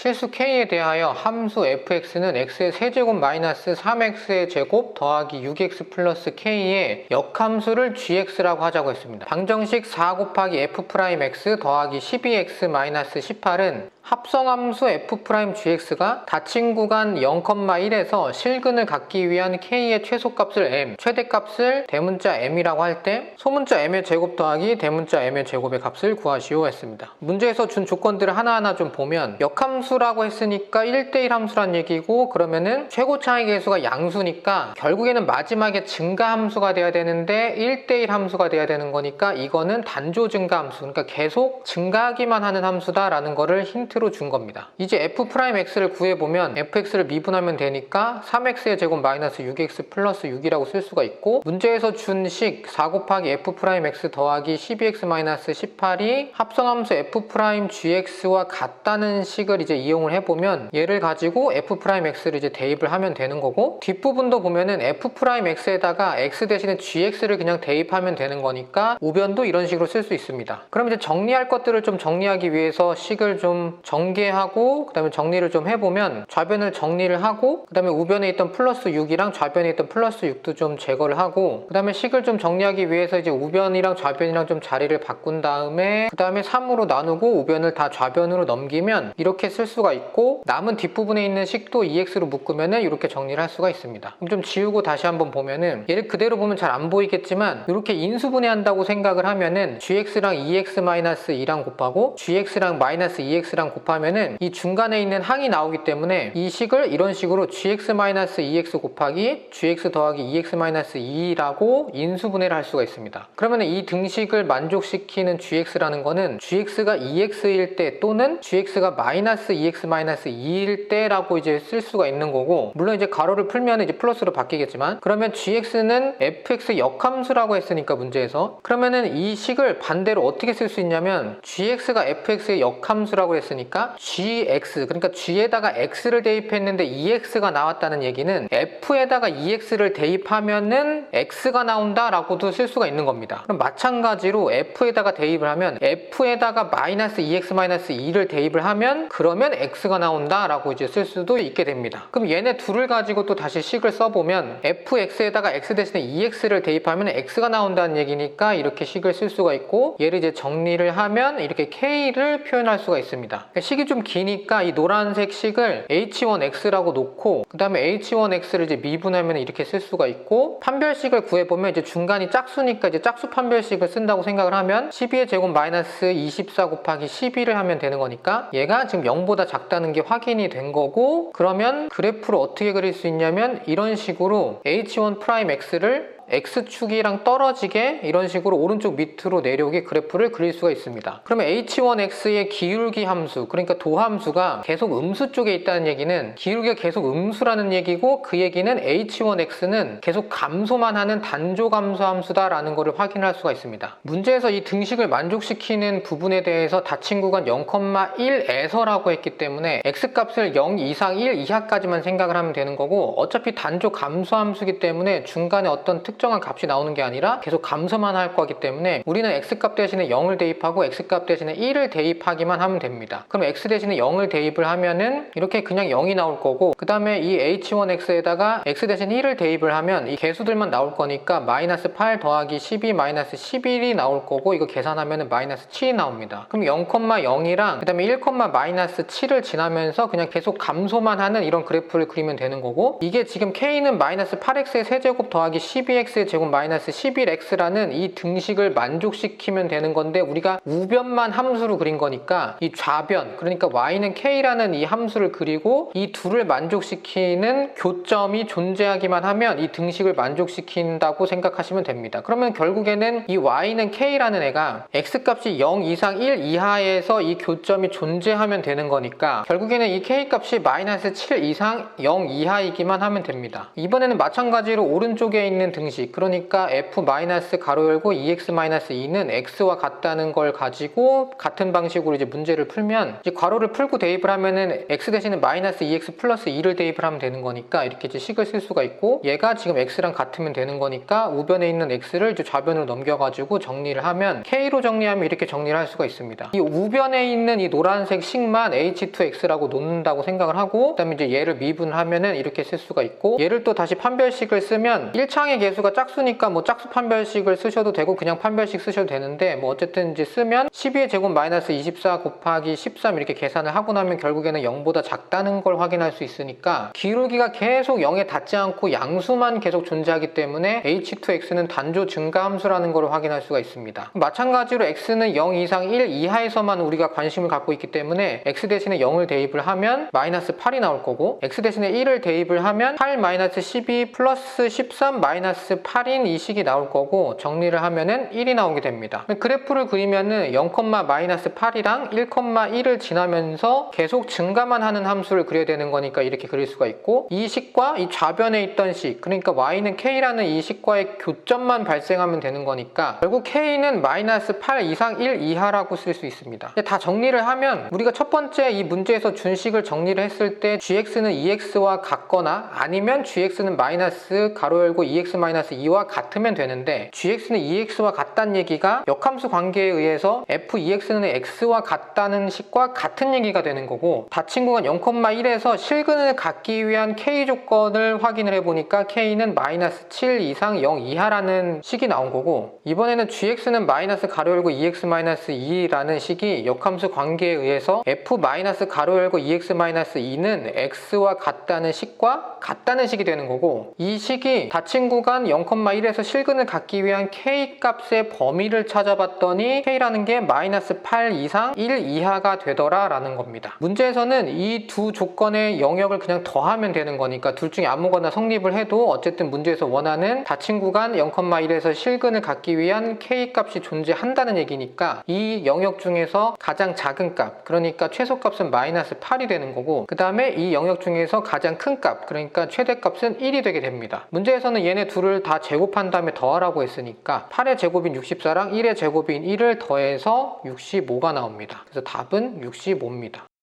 실수 k에 대하여 함수 fx는 x의 세제곱 마이너스 3x의 제곱 더하기 6x 플러스 k의 역함수를 gx라고 하자고 했습니다. 방정식 4 곱하기 f'x 더하기 12x 마이너스 18은 합성함수 f'gx가 닫힌 구간 0,1에서 실근을 갖기 위한 k의 최소값을 m, 최대값을 대문자 m이라고 할 때 소문자 m의 제곱 더하기 대문자 m의 제곱의 값을 구하시오 했습니다. 문제에서 준 조건들을 하나하나 좀 보면 역함수라고 했으니까 1대1 함수란 얘기고, 그러면은 최고 차이 계수가 양수니까 결국에는 마지막에 증가함수가 돼야 되는데 1대1 함수가 돼야 되는 거니까 이거는 단조 증가함수, 그러니까 계속 증가하기만 하는 함수다라는 거를 힌트로 준 겁니다. 이제 f'x를 구해보면 fx를 미분하면 되니까 3x의 제곱 마이너스 6x 플러스 6이라고 쓸 수가 있고, 문제에서 준 식 4 곱하기 f'x 더하기 12x 마이너스 18이 합성함수 f'gx와 같다는 식을 이제 이용을 해보면 얘를 가지고 f'x를 이제 대입을 하면 되는 거고, 뒷부분도 보면은 f'x에다가 x 대신에 gx를 그냥 대입하면 되는 거니까 우변도 이런 식으로 쓸 수 있습니다. 그럼 이제 정리할 것들을 좀 정리하기 위해서 식을 좀 전개하고 그 다음에 정리를 좀 해보면, 좌변을 정리를 하고 그 다음에 우변에 있던 플러스 6이랑 좌변에 있던 플러스 6도 좀 제거를 하고, 그 다음에 식을 좀 정리하기 위해서 이제 우변이랑 좌변이랑 좀 자리를 바꾼 다음에 그 다음에 3으로 나누고 우변을 다 좌변으로 넘기면 이렇게 쓸 수가 있고, 남은 뒷부분에 있는 식도 2x로 묶으면은 이렇게 정리를 할 수가 있습니다. 그럼 좀 지우고 다시 한번 보면은, 얘를 그대로 보면 잘 안 보이겠지만 이렇게 인수분해 한다고 생각을 하면은 gx랑 2x-2랑 곱하고 gx랑 마이너스 2x랑 곱하면은 이 중간에 있는 항이 나오기 때문에 이 식을 이런 식으로 gx-2x 곱하기 gx 더하기 2x-2라고 인수분해를 할 수가 있습니다. 그러면 이 등식을 만족시키는 gx라는 거는 gx가 2x일 때 또는 gx가 마이너스 2x-2일 때라고 이제 쓸 수가 있는 거고, 물론 이제 가로를 풀면 이제 플러스로 바뀌겠지만, 그러면 gx는 fx 역함수라고 했으니까 문제에서, 그러면은 이 식을 반대로 어떻게 쓸 수 있냐면 gx가 fx의 역함수라고 했으니까 gx, 그러니까 g에다가 x를 대입했는데 2x가 나왔다는 얘기는 f에다가 2x를 대입하면은 x가 나온다 라고도 쓸 수가 있는 겁니다. 그럼 마찬가지로 f에다가 대입을 하면 f에다가 마이너스 2x-2를 대입을 하면 그러면 x가 나온다 라고 이제 쓸 수도 있게 됩니다. 그럼 얘네 둘을 가지고 또 다시 식을 써보면 fx에다가 x 대신에 2x를 대입하면 x가 나온다는 얘기니까 이렇게 식을 쓸 수가 있고, 얘를 이제 정리를 하면 이렇게 k를 표현할 수가 있습니다. 식이 좀 기니까 이 노란색 식을 h1x라고 놓고 그 다음에 h1x를 이제 미분하면 이렇게 쓸 수가 있고, 판별식을 구해보면 이제 중간이 짝수니까 이제 짝수 판별식을 쓴다고 생각을 하면 12의 제곱 마이너스 24 곱하기 12를 하면 되는 거니까 얘가 지금 0보다 작다는 게 확인이 된 거고, 그러면 그래프를 어떻게 그릴 수 있냐면 이런 식으로 h1'x를 x축이랑 떨어지게 이런 식으로 오른쪽 밑으로 내려오게 그래프를 그릴 수가 있습니다. 그러면 h1x의 기울기 함수, 그러니까 도함수가 계속 음수 쪽에 있다는 얘기는 기울기가 계속 음수라는 얘기고, 그 얘기는 h1x는 계속 감소만 하는 단조 감소 함수다 라는 것을 확인할 수가 있습니다. 문제에서 이 등식을 만족시키는 부분에 대해서 닫힌 구간 0,1에서라고 했기 때문에 x값을 0 이상 1 이하까지만 생각을 하면 되는 거고, 어차피 단조 감소 함수이기 때문에 중간에 어떤 특정한 값이 나오는 게 아니라 계속 감소만 할 거기 때문에 우리는 x값 대신에 0을 대입하고 x값 대신에 1을 대입하기만 하면 됩니다. 그럼 x 대신에 0을 대입을 하면은 이렇게 그냥 0이 나올 거고, 그 다음에 이 h1x에다가 x 대신 1을 대입을 하면 이 개수들만 나올 거니까 마이너스 8 더하기 12 마이너스 11이 나올 거고, 이거 계산하면은 마이너스 7이 나옵니다. 그럼 0,0이랑 그 다음에 1, 마이너스 7을 지나면서 그냥 계속 감소만 하는 이런 그래프를 그리면 되는 거고, 이게 지금 k는 마이너스 8x의 세제곱 더하기 12x의 제곱 마이너스 11x라는 이 등식을 만족시키면 되는 건데, 우리가 우변만 함수로 그린 거니까 이 좌변, 그러니까 y는 k라는 이 함수를 그리고 이 둘을 만족시키는 교점이 존재하기만 하면 이 등식을 만족시킨다고 생각하시면 됩니다. 그러면 결국에는 이 y는 k라는 애가 x값이 0 이상 1 이하에서 이 교점이 존재하면 되는 거니까 결국에는 이 k값이 마이너스 7 이상 0 이하이기만 하면 됩니다. 이번에는 마찬가지로 오른쪽에 있는 등식 식, 그러니까 f 마이너스 가로 열고 2x-2는 x와 같다는 걸 가지고 같은 방식으로 이제 문제를 풀면, 이제 괄호를 풀고 대입을 하면은 x 대신에 마이너스 2x 플러스 2를 대입을 하면 되는 거니까 이렇게 이제 식을 쓸 수가 있고, 얘가 지금 x랑 같으면 되는 거니까 우변에 있는 x를 이제 좌변으로 넘겨가지고 정리를 하면 k로 정리하면 이렇게 정리를 할 수가 있습니다. 이 우변에 있는 이 노란색 식만 h2x라고 놓는다고 생각을 하고, 그 다음에 이제 얘를 미분하면은 이렇게 쓸 수가 있고, 얘를 또 다시 판별식을 쓰면 1창의 개수가 짝수니까 뭐 짝수 판별식을 쓰셔도 되고 그냥 판별식 쓰셔도 되는데, 뭐 어쨌든 이제 쓰면 12의 제곱 마이너스 24 곱하기 13 이렇게 계산을 하고 나면 결국에는 0보다 작다는 걸 확인할 수 있으니까, 기울기가 계속 0에 닿지 않고 양수만 계속 존재하기 때문에 h2x는 단조 증가 함수라는 걸 확인할 수가 있습니다. 마찬가지로 x는 0 이상 1 이하에서만 우리가 관심을 갖고 있기 때문에 x 대신에 0을 대입을 하면 마이너스 8이 나올 거고, x 대신에 1을 대입을 하면 8 마이너스 12 플러스 13 마이너스 8인 이 식이 나올 거고, 정리를 하면은 1이 나오게 됩니다. 그래프를 그리면은 0, 마이너스 8이랑 1,1을 지나면서 계속 증가만 하는 함수를 그려야 되는 거니까 이렇게 그릴 수가 있고, 이 식과 이 좌변에 있던 식, 그러니까 y는 k라는 이 식과의 교점만 발생하면 되는 거니까 결국 k는 마이너스 8 이상 1 이하라고 쓸 수 있습니다. 다 정리를 하면 우리가 첫 번째 이 문제에서 준 식을 정리를 했을 때 gx는 2x와 같거나 아니면 gx는 마이너스 가로 열고 2x-2와 같으면 되는데, gx는 2x와 같다는 얘기가 역함수 관계에 의해서 f2x는 x와 같다는 식과 같은 얘기가 되는 거고, 닫힌 구간 0,1에서 실근을 갖기 위한 k 조건을 확인을 해보니까 k는 마이너스 7 이상 0 이하라는 식이 나온 거고, 이번에는 gx는 마이너스 가로 열고 2x-2라는 식이 역함수 관계에 의해서 f 마이너스 가로 열고 2x-2는 x와 같다는 식과 같다는 식이 되는 거고, 이 식이 닫힌 구간 0,1에서 실근을 갖기 위한 k 값의 범위를 찾아봤더니 k라는 게 마이너스 8 이상 1 이하가 되더라 라는 겁니다. 문제에서는 이 두 조건의 영역을 그냥 더하면 되는 거니까 둘 중에 아무거나 성립을 해도 어쨌든 문제에서 원하는 닫힌 구간 0,1에서 실근을 갖기 위한 k 값이 존재한다는 얘기니까 이 영역 중에서 가장 작은 값, 그러니까 최소값은 마이너스 8이 되는 거고, 그 다음에 이 영역 중에서 가장 큰 값, 그러니까 최대값은 1이 되게 됩니다. 문제에서는 얘네 둘을 다 제곱한 다음에 더하라고 했으니까 8의 제곱인 64랑 1의 제곱인 1을 더해서 65가 나옵니다. 그래서 답은 65입니다.